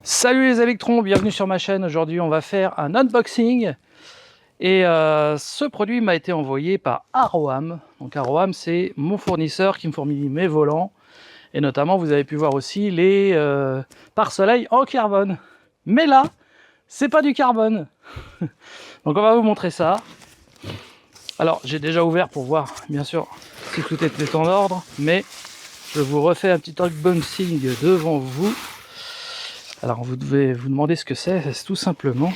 Salut les électrons, bienvenue sur ma chaîne. Aujourd'hui on va faire un unboxing et ce produit m'a été envoyé par Aroam. Donc Aroam, c'est mon fournisseur qui me fournit mes volants et notamment vous avez pu voir aussi les pare-soleil en carbone. Mais là c'est pas du carbone. Donc on va vous montrer ça. Alors j'ai déjà ouvert pour voir bien sûr si tout était en ordre, mais je vous refais un petit unboxing devant vous. Alors vous devez vous demander ce que c'est tout simplement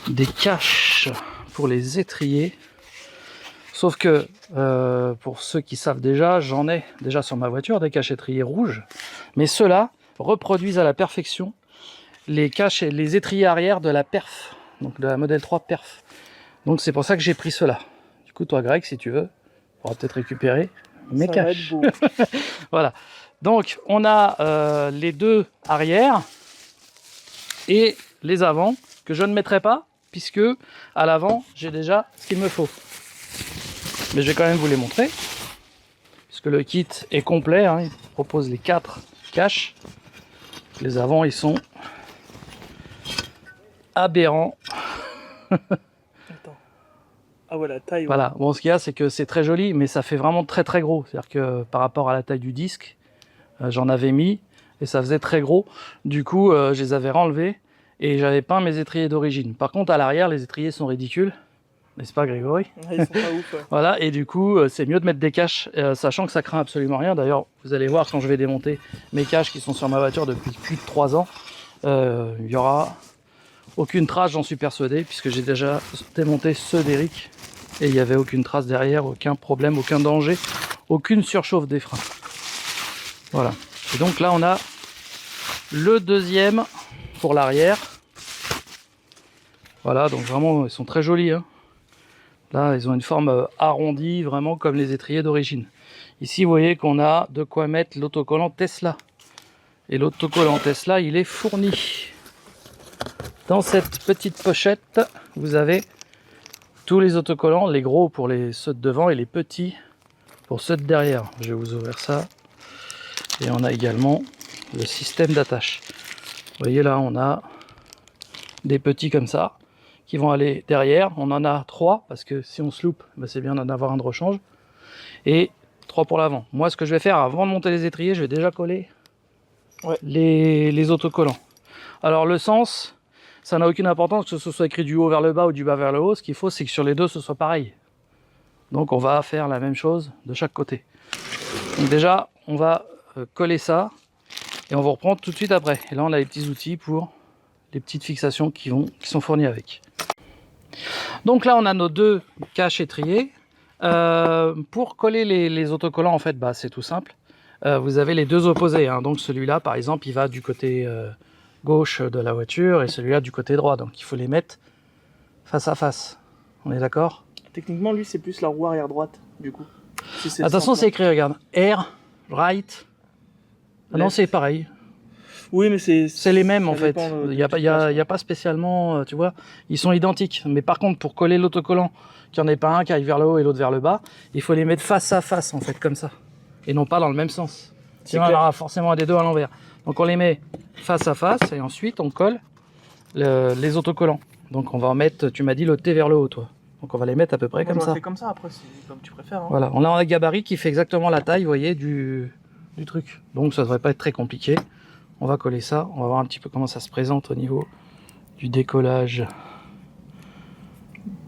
des caches pour les étriers. Sauf que pour ceux qui savent déjà, j'en ai déjà sur ma voiture des caches étriers rouges. Mais ceux-là reproduisent à la perfection les caches et les étriers arrière de la Perf, donc de la Model 3 Perf. Donc c'est pour ça que j'ai pris ceux-là. Du coup toi Greg, si tu veux, tu pourras peut-être récupérer mes caches. Voilà. Donc on a les deux arrière et les avant que je ne mettrai pas puisque à l'avant j'ai déjà ce qu'il me faut. Mais je vais quand même vous les montrer puisque le kit est complet, hein. Il propose les 4 caches. Les avant ils sont aberrants. Attends. Ah ouais, la taille. Voilà, bon ce qu'il y a c'est que c'est très joli mais ça fait vraiment très très gros. C'est-à-dire que par rapport à la taille du disque, j'en avais mis et ça faisait très gros. Du coup je les avais renlevés et j'avais peint mes étriers d'origine. Par contre à l'arrière les étriers sont ridicules, n'est-ce pas Grégory? Ouais, ils sont pas ouf. Ouais. Voilà, et du coup c'est mieux de mettre des caches, sachant que ça craint absolument rien. D'ailleurs vous allez voir quand je vais démonter mes caches qui sont sur ma voiture depuis plus de 3 ans, il n'y aura aucune trace, j'en suis persuadé, puisque j'ai déjà démonté ceux d'Eric et il n'y avait aucune trace derrière, aucun problème, aucun danger, aucune surchauffe des freins. Voilà, et donc là on a le deuxième pour l'arrière. Voilà, donc vraiment ils sont très jolis, hein. Là ils ont une forme arrondie, vraiment comme les étriers d'origine. Ici vous voyez qu'on a de quoi mettre l'autocollant Tesla. Et l'autocollant Tesla il est fourni. Dans cette petite pochette vous avez tous les autocollants, les gros pour ceux de devant et les petits pour ceux de derrière. Je vais vous ouvrir ça. Et on a également le système d'attache. Vous voyez là on a des petits comme ça qui vont aller derrière. On en a 3 parce que si on se loupe, ben c'est bien d'en avoir un de rechange. Et 3 pour l'avant. Moi ce que je vais faire avant de monter les étriers, je vais déjà coller les autocollants. Alors le sens, ça n'a aucune importance que ce soit écrit du haut vers le bas ou du bas vers le haut. Ce qu'il faut c'est que sur les deux ce soit pareil. Donc on va faire la même chose de chaque côté. Donc déjà on va coller ça et on va reprendre tout de suite après. Et là on a les petits outils pour les petites fixations qui sont fournies avec. Donc là on a nos deux caches étriers. Pour coller les autocollants en fait bah, c'est tout simple. Vous avez les deux opposés, hein. Donc celui-là par exemple il va du côté gauche de la voiture et celui-là du côté droit. Donc il faut les mettre face à face. On est d'accord? Techniquement, lui, c'est plus la roue arrière droite, du coup. Si attention, c'est écrit, regarde. Air, right. Ah non, c'est pareil. Oui, mais c'est les mêmes en fait. Il n'y a pas spécialement, tu vois, ils sont identiques. Mais par contre, pour coller l'autocollant, qu'il n'y en ait pas un qui aille vers le haut et l'autre vers le bas, il faut les mettre face à face en fait, comme ça. Et non pas dans le même sens. Sinon, il y aura forcément un des deux à l'envers. Donc on les met face à face et ensuite on colle les autocollants. Donc on va en mettre, tu m'as dit le T vers le haut, toi. Donc on va les mettre à peu près comme ça. Fait comme ça, après, c'est comme tu préfères. Hein. Voilà, on a un gabarit qui fait exactement la taille, vous voyez, du truc. Donc ça devrait pas être très compliqué. On va coller ça, on va voir un petit peu comment ça se présente au niveau du décollage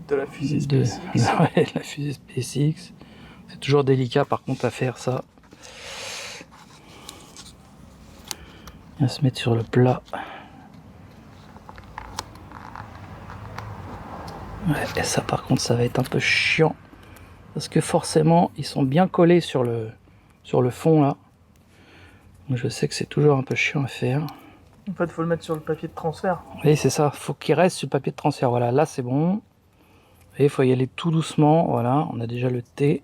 de la fusée SpaceX. Ouais, la fusée SpaceX. C'est toujours délicat par contre à faire ça. Bien se mettre sur le plat. Ouais, et ça par contre ça va être un peu chiant parce que forcément ils sont bien collés sur le fond là. Donc je sais que c'est toujours un peu chiant à faire. En fait il faut le mettre sur le papier de transfert. Oui c'est ça, faut qu'il reste sur le papier de transfert. Voilà, là c'est bon. Et il faut y aller tout doucement. Voilà, on a déjà le T.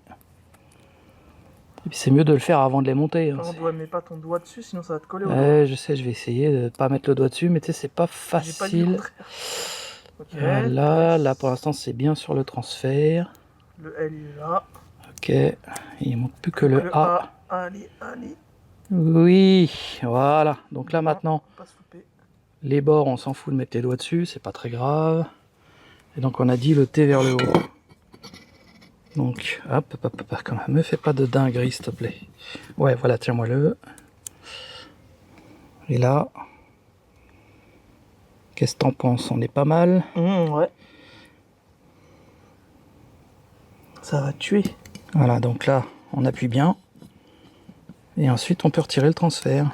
Et puis c'est mieux de le faire avant de les monter. Hein, on ne met pas ton doigt dessus sinon ça va te coller. Ouais, je sais, je vais essayer de ne pas mettre le doigt dessus, mais tu sais c'est pas facile. Okay. Voilà, là pour l'instant c'est bien sur le transfert. Le L il est là. Ok, il ne manque plus que le A. Allez, allez. Oui, voilà. Donc là maintenant, Pas se louper. les bords, on s'en fout de mettre les doigts dessus, c'est pas très grave. Et donc on a dit le T vers le haut. Donc, hop, hop, hop, hop, quand même, me fais pas de dinguerie, s'il te plaît. Ouais, voilà, tiens-moi-le. Et là, qu'est-ce que t'en penses? On est pas mal. Ouais. Ça va tuer. Voilà, donc là, on appuie bien. Et ensuite, on peut retirer le transfert.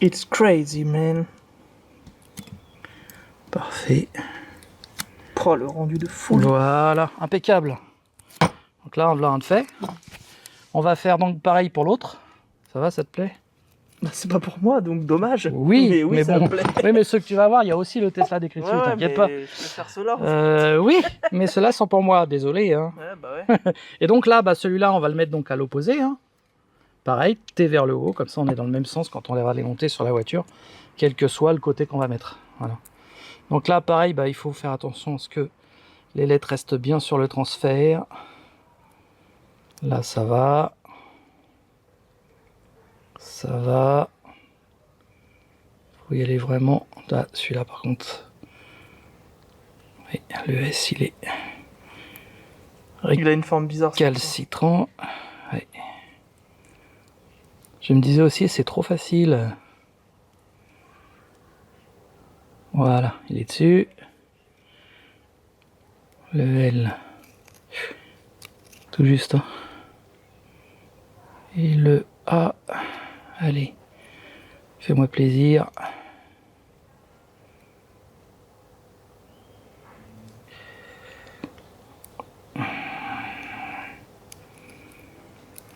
It's crazy, man. Parfait. Oh, le rendu de fou. Voilà, impeccable. Donc là, on l'a fait. On va faire donc pareil pour l'autre. Ça va, ça te plaît? Bah, c'est pas pour moi, donc dommage. Oui, mais ça bon. me plaît. Oui, mais ceux que tu vas voir, il y a aussi le Tesla d'écrit dessus, Ouais, t'inquiète mais pas. je peux faire cela. Oui, mais ceux-là sont pour moi, désolé. Hein. Ouais, bah ouais. Et donc là, bah, celui-là, on va le mettre donc à l'opposé. Hein. Pareil, T vers le haut, comme ça on est dans le même sens quand on va les monter sur la voiture, quel que soit le côté qu'on va mettre. Voilà. Donc là, pareil, bah, il faut faire attention à ce que les lettres restent bien sur le transfert. Là, ça va. Ça va. Faut y aller vraiment. Là, celui-là, par contre. Oui, le S, il est Il a une forme bizarre. calcitrant. Ouais. Je me disais aussi, c'est trop facile. Voilà, il est dessus. Le L. Tout juste. Hein. Et le A. Allez. Fais-moi plaisir. Vous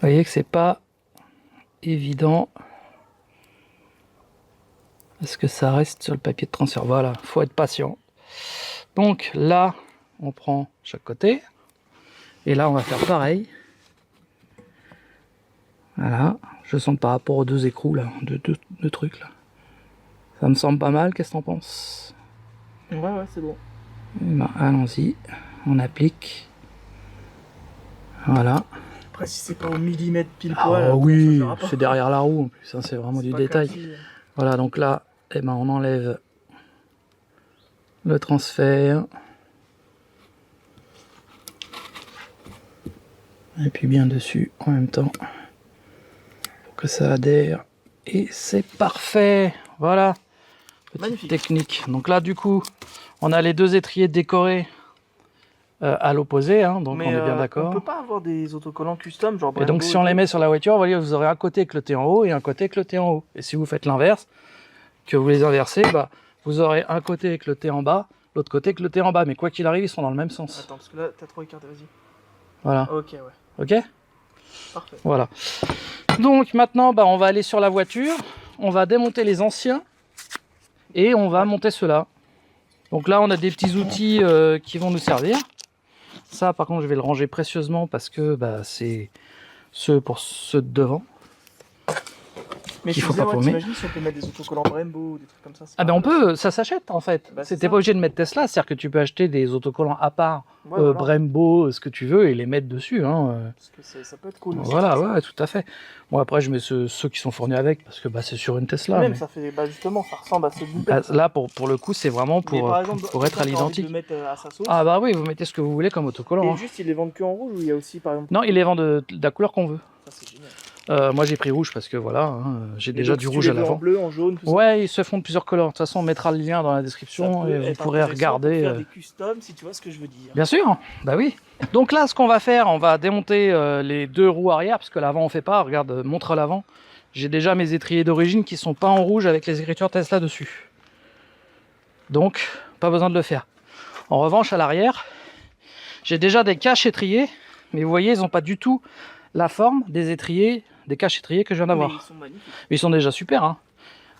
voyez que c'est pas évident. Parce que ça reste sur le papier de transfert. Voilà, faut être patient. Donc là, on prend chaque côté. Et là, on va faire pareil. Voilà. Je sens par rapport aux deux écrous, là, deux trucs, là. Ça me semble pas mal, qu'est-ce que t'en penses? Ouais, c'est bon. Ben, allons-y. On applique. Voilà. Après, si c'est pas au millimètre pile Ah poil. oui, ça c'est derrière la roue en plus, hein, c'est vraiment du pas détail. quasi. Voilà, donc là, eh ben, on enlève le transfert. Et puis bien dessus en même temps. Pour que ça adhère. Et c'est parfait. Voilà. Petite Magnifique. technique. Donc là, du coup, on a les deux étriers décorés à l'opposé, hein, donc Mais on est bien on d'accord. peut pas avoir des autocollants custom, genre Et donc si on les met sur la voiture, vous aurez un côté avec le T en haut et un côté avec le T en haut. Et si vous faites l'inverse, que vous les inversez, bah, vous aurez un côté avec le T en bas, l'autre côté avec le T en bas. Mais quoi qu'il arrive, ils sont dans le même sens. Attends, parce que là, t'as trop écarté, vas-y. Voilà. Ok, ouais. Ok? Parfait. Voilà. Donc maintenant, bah, on va aller sur la voiture. On va démonter les anciens. Et on va monter ceux-là. Donc là, on a des petits outils qui vont nous servir. Ça, par contre, je vais le ranger précieusement parce que bah, c'est ceux pour ceux de devant. Mais Il faut pas paumer. t'imagines si on peut mettre des autocollants Brembo ou des trucs comme ça. Ah ben on peut, ça s'achète en fait. Bah, c'est T'es ça. pas obligé de mettre Tesla, c'est-à-dire que tu peux acheter des autocollants à part, Ouais, voilà. Brembo, ce que tu veux, et les mettre dessus. Hein. Parce que ça peut être cool. aussi, Voilà, ça. ouais, tout à fait. Bon après je mets ceux qui sont fournis avec parce que bah, c'est sur une Tesla. Même mais- ça fait, bah justement, ça ressemble à ceux du Ah, là pour le coup c'est vraiment Mais pour, par exemple, pour être à toi, t'as envie de l'identique. le mettre à sa sauce. Ah bah oui, vous mettez ce que vous voulez comme autocollant. Et Hein. juste, ils les vendent que en rouge ou il y a aussi, par exemple. Non, ils les vendent de la couleur qu'on veut. Ça, c'est génial. Moi j'ai pris rouge parce que voilà, hein, j'ai Et déjà donc, du si tu rouge les à veux en l'avant. bleu, en jaune, tout ça. Ouais, ils se font de plusieurs couleurs. De toute façon, on mettra le lien dans la Ça description peut et vous être pourrez intéressant regarder. pour faire des customs, si tu vois ce que je veux dire. Bien sûr, bah oui. Donc là, ce qu'on va faire, on va démonter les deux roues arrière, parce que l'avant on fait pas. Regarde, montre l'avant. J'ai déjà mes étriers d'origine qui sont pas en rouge avec les écritures Tesla dessus. Donc, pas besoin de le faire. En revanche, à l'arrière, j'ai déjà des caches étriers, mais vous voyez, ils n'ont pas du tout la forme des étriers, des caches étriers que je viens d'avoir. Mais ils sont magnifiques. Ils sont déjà super, hein.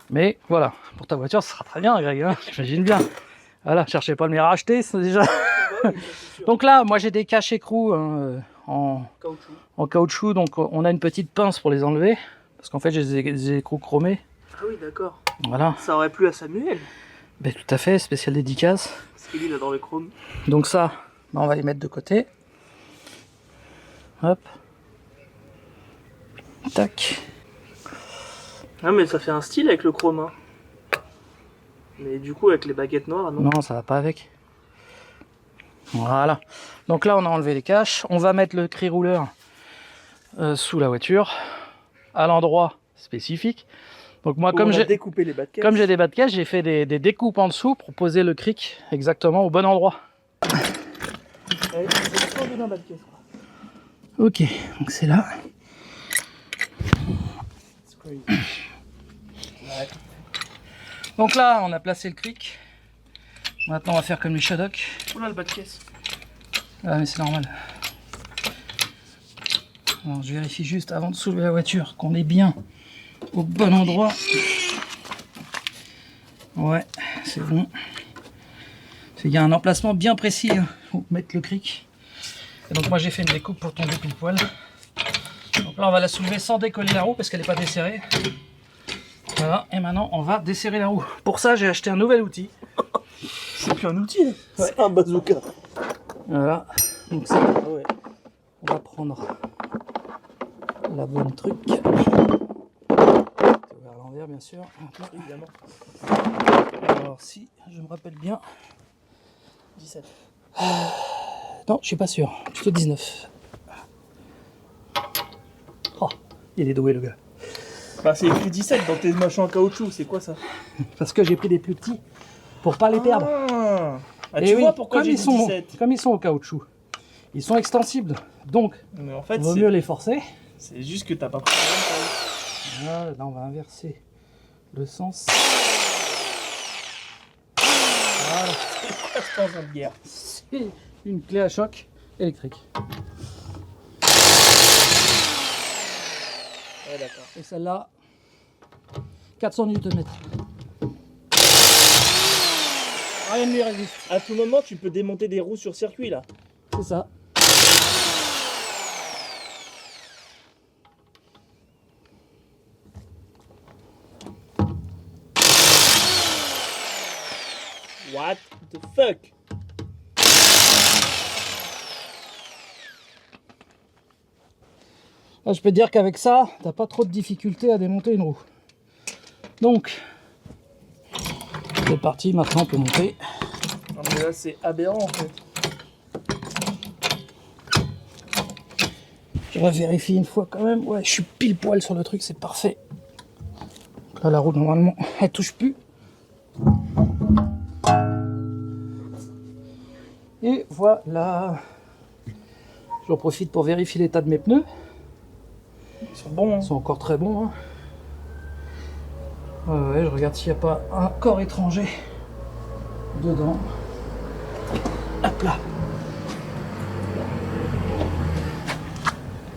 Mais voilà, pour ta voiture, ce sera très bien, Greg, hein, j'imagine bien. Voilà, cherchez pas à me les racheter, c'est déjà... Ouais, ça, c'est sûr. Donc là, moi j'ai des caches écrous hein, Caoutchouc. en caoutchouc, donc on a une petite pince pour les enlever. Parce qu'en fait, j'ai des écrous chromés. Ah oui, d'accord. Voilà, Ça aurait plu à Samuel. ben, tout à fait, spécial dédicace. Parce que lui, il adore le chrome. Donc ça, ben, on va les mettre de côté. Hop. Tac. Ah mais ça fait un style avec le chrome. Hein. Mais du coup avec les baguettes noires, non. Non, ça va pas avec. Voilà. Donc là, on a enlevé les caches. On va mettre le cri rouleur sous la voiture, à l'endroit spécifique. Donc moi, comme j'ai découpé les bas de caisse. Comme j'ai des bas de caisse, j'ai fait des découpes en dessous pour poser le cric exactement au bon endroit. Ouais, c'est pas bien bas de caisse, quoi. Ok, donc c'est là. Ouais. Donc là, on a placé le cric. Maintenant, on va faire comme les Shadok. Oula, le bas de caisse. Ah, mais c'est normal. Alors, je vérifie juste avant de soulever la voiture qu'on est bien au bon endroit. Ouais, c'est bon. Il y a un emplacement bien précis hein, pour mettre le cric. Et donc moi j'ai fait une découpe pour tomber pile poil. Donc là on va la soulever sans décoller la roue parce qu'elle n'est pas desserrée. Voilà, et maintenant on va desserrer la roue. Pour ça j'ai acheté un nouvel outil. C'est plus un outil, là. Ouais. C'est un bazooka. Voilà, donc ça, Ah ouais. on va prendre la bonne truc. C'est ouvert à l'envers bien sûr. Là, Évidemment. alors si je me rappelle bien, 17. non je suis pas sûr, plutôt 19. Oh, il est doué le gars. Bah c'est écrit 17 dans tes machins en caoutchouc, c'est quoi ça? Parce que j'ai pris des plus petits pour pas les perdre. Ah, Et tu oui, vois pourquoi comme j'ai ils dit sont, 17. comme ils sont au caoutchouc, ils sont extensibles, donc Mais en fait, il vaut mieux les forcer. c'est juste que t'as pas pris la Voilà, là on va inverser le sens. Voilà, même de guerre. c'est une clé à choc électrique. Ouais, d'accord. Et celle-là, 400 Nm. Rien ne lui résiste. À tout moment, tu peux démonter des roues sur circuit là. C'est ça. What the fuck? Là, je peux te dire qu'avec ça, t'as pas trop de difficulté à démonter une roue. Donc, c'est parti, maintenant on peut monter. Non mais là c'est aberrant en fait. Je revérifie une fois quand même. Ouais, je suis pile poil sur le truc, c'est parfait. Donc là, la roue, normalement, elle touche plus. Et voilà. J'en profite pour vérifier l'état de mes pneus. Ils sont bons. Hein. Ils sont encore très bons. Hein. Ouais, je regarde s'il n'y a pas un corps étranger dedans. Hop là.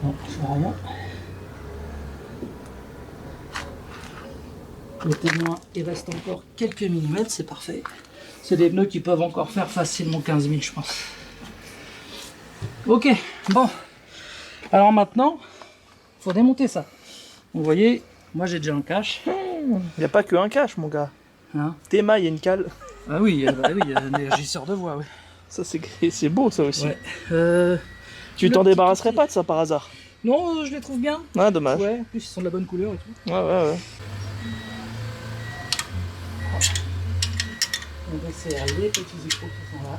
Non, je vois rien. Le témoin, il reste encore quelques millimètres, c'est parfait. C'est des pneus qui peuvent encore faire facilement 15 000, je pense. Ok, bon. Alors maintenant, il faut démonter ça. Vous voyez, moi j'ai déjà un cache. Il n'y a pas que un cache, mon gars. Hein, Théma, il y a une cale. ah oui, il y a un régisseur de voix, oui. Ça, c'est beau, ça aussi. Ouais. Tu Le t'en petit débarrasserais outil. pas de ça par hasard? Non, je les trouve bien. Ah, dommage. Ouais, en plus ils sont de la bonne couleur et tout. Ouais. On va essayer les petits écrous qui sont là.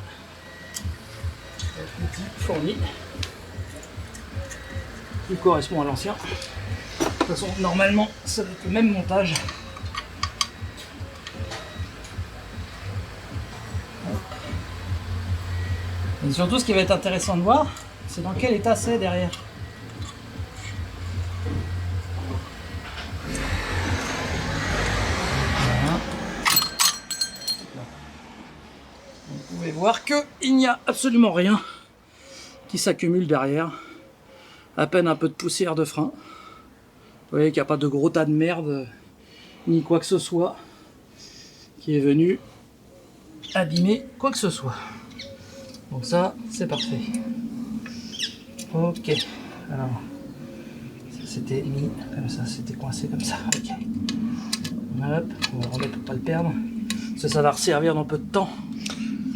L'outil fourni. Il correspond à l'ancien. De toute façon, normalement, ça va être le même montage. Et surtout, ce qui va être intéressant de voir, c'est dans quel état c'est derrière. Voilà. Vous pouvez voir qu'il n'y a absolument rien qui s'accumule derrière. À peine un peu de poussière de frein. Vous voyez qu'il n'y a pas de gros tas de merde ni quoi que ce soit qui est venu abîmer quoi que ce soit. Donc ça, c'est parfait. Ok. Alors, ça c'était mis comme ça, c'était coincé comme ça. Ok. Hop, on va le remettre pour pas le perdre. Parce que ça va resservir dans peu de temps.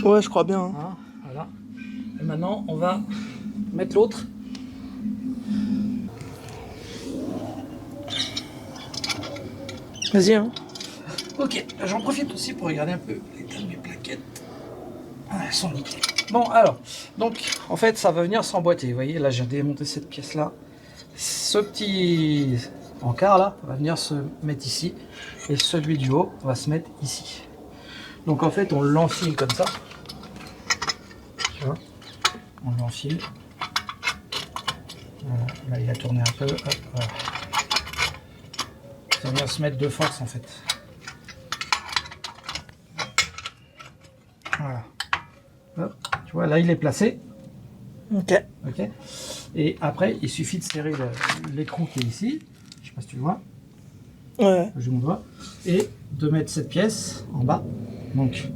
Ouais, je crois bien. Hein. Hein, voilà. Et maintenant, on va mettre l'autre. Vas-y, hein. Ok, j'en profite aussi pour regarder un peu l'état de mes plaquettes. Ah, elles sont nickel. Bon, alors, donc, en fait, ça va venir s'emboîter. Vous voyez, là, j'ai démonté cette pièce-là. Ce petit encart, là, va venir se mettre ici. Et celui du haut va se mettre ici. Donc, en fait, on l'enfile comme ça. Tu vois, on l'enfile. Voilà, là, il a tourné un peu. Hop, voilà. Ça vient se mettre de force, en fait. Voilà. Hop, tu vois, là il est placé. Ok. Ok. Et après, il suffit de serrer l'écrou qui est ici. Je sais pas si tu le vois. Ouais. Je mon doigt. Et de mettre cette pièce en bas. Donc,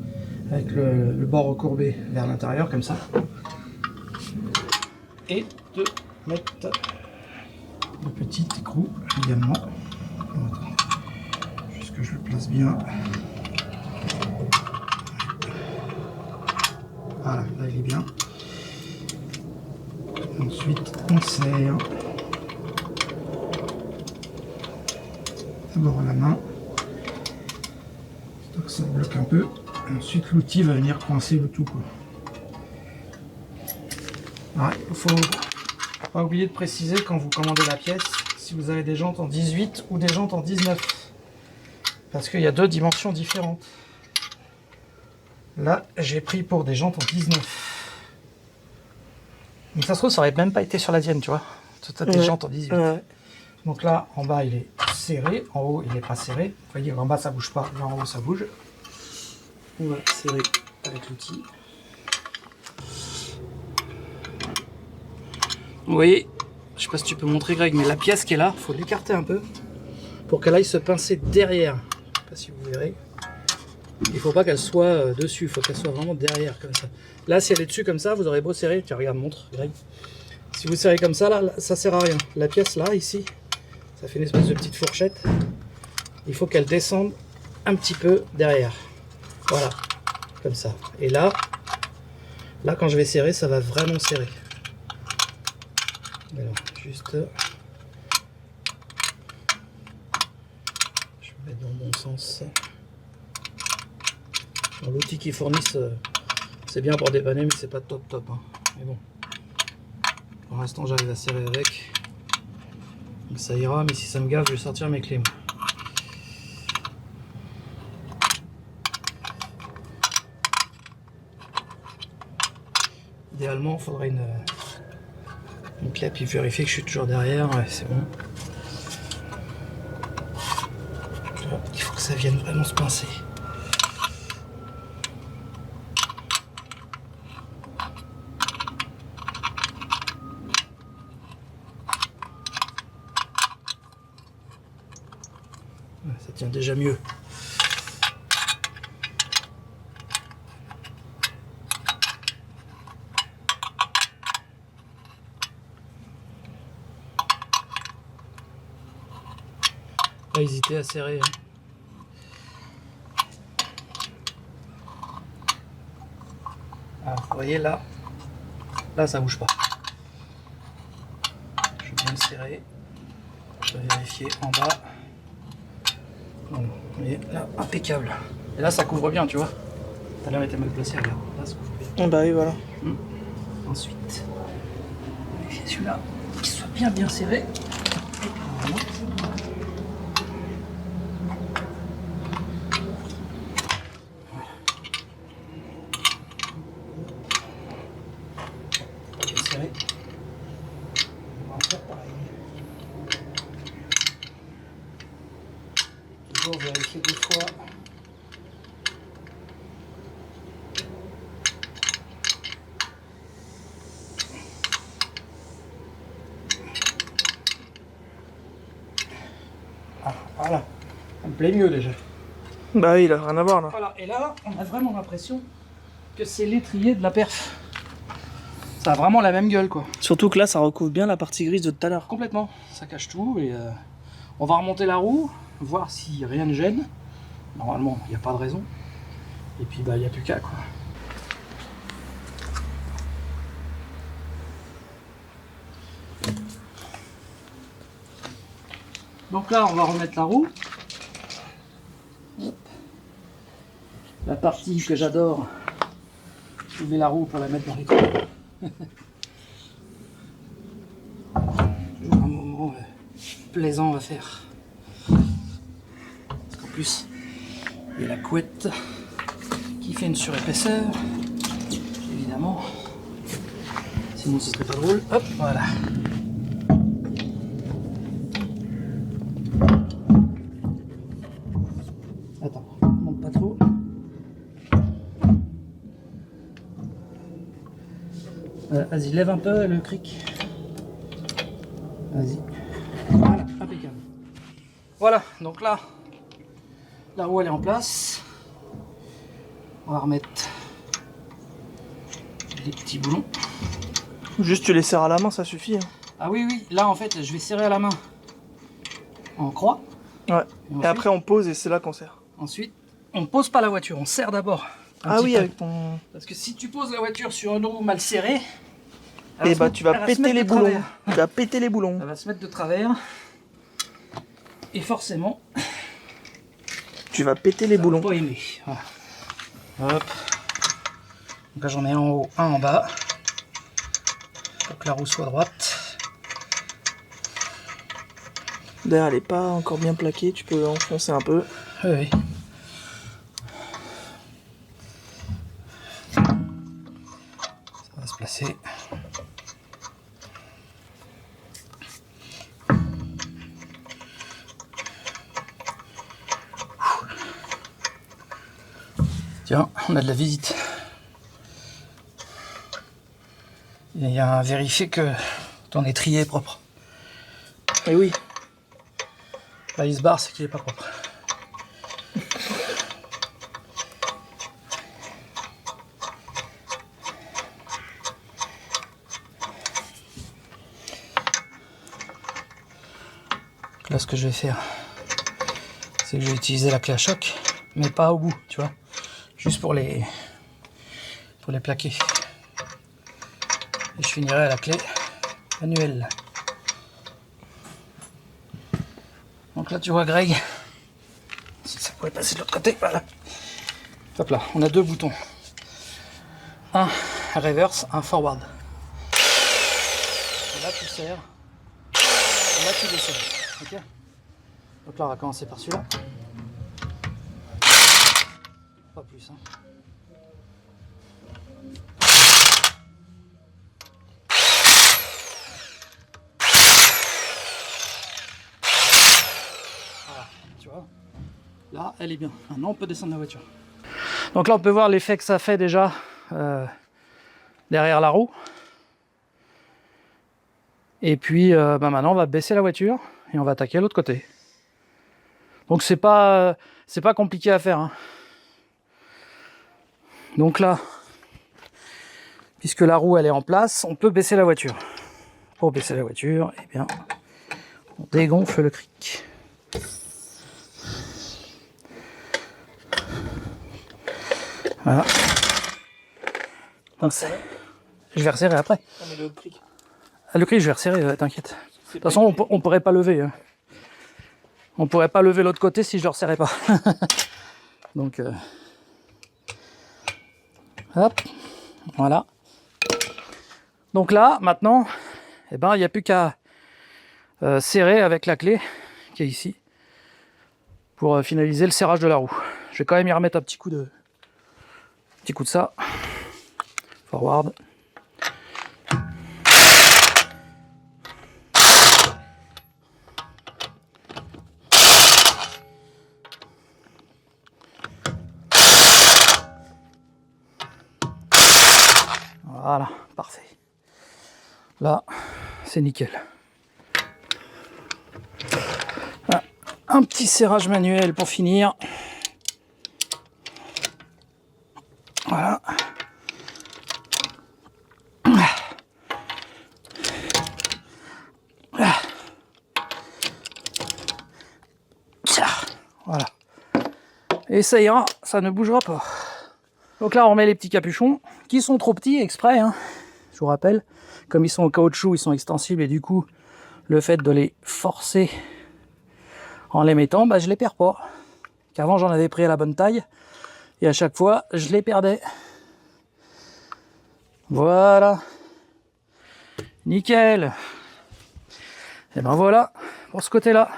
avec le bord recourbé vers l'intérieur, comme ça. Et de mettre le petit écrou également. Attends. Juste que je le place bien. Voilà, là il est bien. Ensuite, on serre. D'abord à la main. Donc ça bloque un peu. Ensuite, l'outil va venir coincer le tout, quoi. Alors, il faut pas oublier de préciser quand vous commandez la pièce si vous avez des jantes en 18 ou des jantes en 19. Parce qu'il y a deux dimensions différentes. Là, j'ai pris pour des jantes en 19. Donc ça se trouve, ça aurait même pas été sur la tienne, tu vois. Tu as des jantes en 18. Ouais. Donc là, en bas, il est serré. En haut, il n'est pas serré. Vous voyez, en bas, ça bouge pas. Là, en haut, ça bouge. On va serrer avec l'outil. Vous voyez, je sais pas si tu peux montrer, Greg, mais la pièce qui est là, il faut l'écarter un peu pour qu'elle aille se pincer derrière. Je sais pas si vous verrez. Il faut pas qu'elle soit dessus, il faut qu'elle soit vraiment derrière, comme ça. Là, si elle est dessus comme ça, vous aurez beau serrer. Tiens, regarde, montre, Greg. Si vous serrez comme ça, là, ça sert à rien. La pièce là, ici, ça fait une espèce de petite fourchette. Il faut qu'elle descende un petit peu derrière. Voilà, comme ça. Et là, quand je vais serrer, ça va vraiment serrer. Alors, juste... Je vais mettre dans le bon sens. L'outil qu'ils fournissent, c'est bien pour dépanner, mais c'est pas top hein. Mais bon, pour l'instant j'arrive à serrer avec. Donc ça ira, mais si ça me gave, je vais sortir mes clés. Idéalement, il faudrait une clé, puis vérifier que je suis toujours derrière. Ouais, c'est bon. Il faut que ça vienne vraiment se pincer. Ouais, ça tient déjà mieux. Pas hésiter à serrer. Alors, vous voyez là ça bouge pas. Je vais bien le serrer. Je vais vérifier en bas. Bon, vous voyez là, impeccable. Et là ça couvre bien, tu vois. Tout à l'heure il était mal placé, regarde. Là ça couvre bien. Ah bah oui, voilà. Ensuite, vérifier celui-là qu'il soit bien serré. Et voilà. Serré. On va faire pareil. Toujours vérifier deux fois. Ah, voilà, ça me plaît mieux déjà. Bah oui, il a rien à voir là. Voilà, et là, on a vraiment l'impression que c'est l'étrier de la perf. Ça a vraiment la même gueule, quoi. Surtout que là, ça recouvre bien la partie grise de tout à l'heure. Complètement, ça cache tout. Et on va remonter la roue, voir si rien ne gêne. Normalement, il n'y a pas de raison. Et puis, bah, il n'y a plus qu'à, quoi. Donc là, on va remettre la roue. partie que j'adore. Soulever la roue pour la mettre dans les trous. Toujours un moment plaisant à faire. Parce qu'en plus, il y a la couette qui fait une surépaisseur. Évidemment. Sinon ce serait pas drôle. Hop, voilà. Attends, monte pas trop. Vas-y, lève un peu le cric. Vas-y. Voilà, impeccable. Voilà, donc là, la roue elle est en place. On va remettre les petits boulons. Juste tu les serres à la main, ça suffit. Hein. Ah oui, oui, là en fait, je vais serrer à la main en croix. Ouais. Et après on pose et c'est là qu'on serre. Ensuite, on pose pas la voiture, on serre d'abord. Ah oui, avec ton... Parce que si tu poses la voiture sur une roue mal serrée, et bah tu vas péter les boulons. Tu vas péter les boulons. Elle va se mettre de travers. Et forcément, tu vas péter les boulons. Pas aimer. Voilà. Hop. Donc là j'en ai un en haut, un en bas. Pour que la roue soit droite. D'ailleurs elle est pas encore bien plaquée, tu peux enfoncer un peu. Oui, oui. Ça va se placer. Tiens, on a de la visite. Il y a à vérifier que ton étrier est propre. Et oui. Là, il se barre, c'est qu'il n'est pas propre. Là, ce que je vais faire, c'est que je vais utiliser la clé à choc, mais pas au bout, tu vois. Juste pour les plaquer. Et je finirai à la clé manuelle. Donc là tu vois Greg, si ça pourrait passer de l'autre côté, voilà. Hop là, on a deux boutons. Un reverse, un forward. Et là tu serres, et là tu desserres. Ok. Donc là on va commencer par celui-là. Pas plus. Hein. Voilà, tu vois. Là, elle est bien. Maintenant, on peut descendre la voiture. Donc là, on peut voir l'effet que ça fait déjà derrière la roue. Et puis, maintenant, on va baisser la voiture et on va attaquer l'autre côté. Donc, c'est pas compliqué à faire. Hein. Donc là, puisque la roue elle est en place, on peut baisser la voiture. Pour baisser la voiture, eh bien, on dégonfle le cric. Voilà. Donc je vais resserrer après. Ah, mais le cric. Ah, le cric, je vais resserrer, t'inquiète. De toute façon, on pourrait pas lever. Hein. On pourrait pas lever l'autre côté si je le resserrais pas. Donc, hop, voilà. Donc là, maintenant, eh ben, il n'y a plus qu'à serrer avec la clé qui est ici pour finaliser le serrage de la roue. Je vais quand même y remettre un petit coup de ça. Forward. Voilà, parfait. Là, c'est nickel. Un petit serrage manuel pour finir. Voilà. Voilà. Et ça ira, ça ne bougera pas. Donc là, on remet les petits capuchons, qui sont trop petits exprès, hein, je vous rappelle. Comme ils sont en caoutchouc, ils sont extensibles, et du coup, le fait de les forcer en les mettant, bah, je les perds pas. Qu'avant, j'en avais pris à la bonne taille, Et à chaque fois, je les perdais. Voilà. Nickel. Et ben voilà, pour ce côté-là.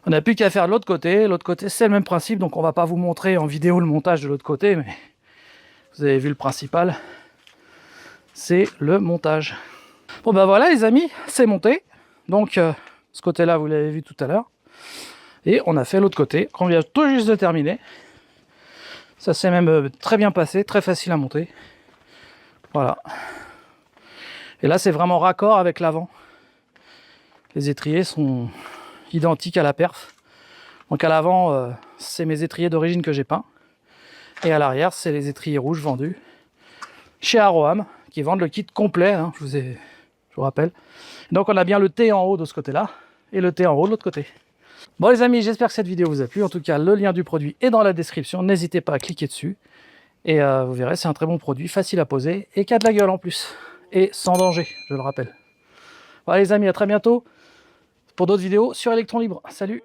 On n'a plus qu'à faire de l'autre côté. L'autre côté, c'est le même principe, donc on va pas vous montrer en vidéo le montage de l'autre côté, mais vous avez vu le principal. C'est le montage. Bon ben voilà les amis, c'est monté. Donc ce côté-là, vous l'avez vu tout à l'heure. Et on a fait l'autre côté, qu'on vient tout juste de terminer. Ça s'est même très bien passé, très facile à monter. Voilà. Et là, c'est vraiment raccord avec l'avant. Les étriers sont identiques à la perf. Donc à l'avant, c'est mes étriers d'origine que j'ai peints. Et à l'arrière, c'est les étriers rouges vendus chez Aroam, qui vendent le kit complet, hein, je vous rappelle. Donc on a bien le T en haut de ce côté-là, et le T en haut de l'autre côté. Bon les amis, j'espère que cette vidéo vous a plu. En tout cas, le lien du produit est dans la description. N'hésitez pas à cliquer dessus. Et vous verrez, c'est un très bon produit, facile à poser, et qui a de la gueule en plus. Et sans danger, je le rappelle. Voilà les amis, à très bientôt pour d'autres vidéos sur Electron Libre. Salut!